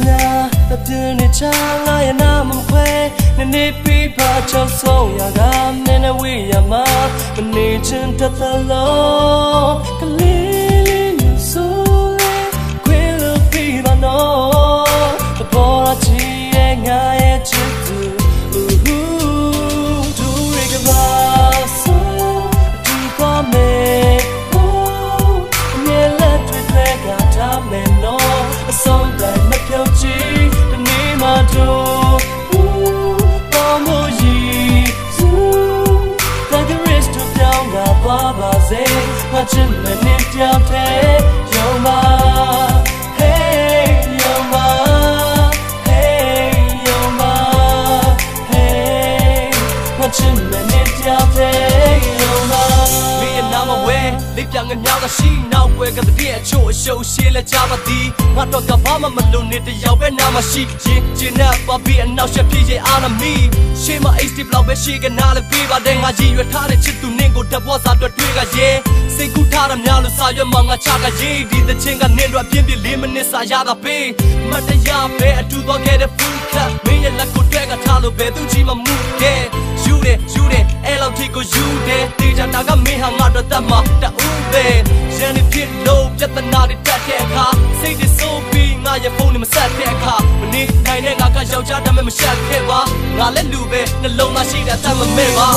များတပြင်းနေချာငါရဲ့နာမခွဲနေပြီးပါချောဆုံးရကမင်းနဲ့ဝေးရမှာမနေချင်တတ်သလုံးကလေးလေးမျိုးဆိုလေခွေလို့ပြီးပါနော်တပေါ်လာချီရဲ့ငါရဲ့ချစ်သူဒူရီကပါဆိုဒီပေါ်မေအမြဲလက်တွေကထားမယ်နော်အဆုံးတိုင်းမပြောင်းချီတနေ့မှတော့ပေါ်မရီစုတာဂရစ်တို့ပြောင်းတာပါပါစေငါချစ်မနေပြောင်းတဲ့ရောမ Hey ရောမ Hey ရောမ Hey ငါချစ်မနေပြောင်းတဲ့ရောမမင်းရဲ့နာမဝဲလေးပြငမြောက်ကရှိနောက်ွယ်ကတည်းကအချို့အရှုပ်ရှင်းလဲကြပါသည်ငါတော့ကဘာမှမလုံနေတယောက်ပဲနာမရှိရင်ကျင်းနဲ့ပါပြီးအနောက်ရှက်ဖြစ်ရဲ့အာနမီရှေ့မှာ HD ဘလောက်ပဲရှိကနားလည်းပေးပါတယ်ငါရည်ရွယ်ထားတဲ့ချစ်သူနင်းကိုတပွားစားတွေ့တွေ့ကရဲစိတ်ကူးထားတာများလို့စာရွက်မှာငါချကရေးဒီသချင်းကနင်းတော့ပြင်းပြ4မိနစ်စာရတာပေးမတရားပဲအတူသွားခဲ့တဲ့ full cut မင်းရဲ့လက်ကိုတွဲကထားလို့ပဲသူကြီးမမှုတဲ့ယူတယ်အဲ့လောက်ထိကိုယူတယ်တေချာတာကမင်းဟာငါတော့တတ်မှာတူတယ်ရန်နေဖြစ်လို့ပြဿနာတွေတက်တဲ့အခါစိတ်တွေစိုးပြီးငါရဲ့ဖုန်းနဲ့မဆက်တဲ့အခါမနေနိုင်တဲ့ငါကယောက်ျားတမ်းမရှက်ခဲ့ပါငါလည်းလူပဲနှလုံးသားရှိတာတတ်မမဲ့ပါ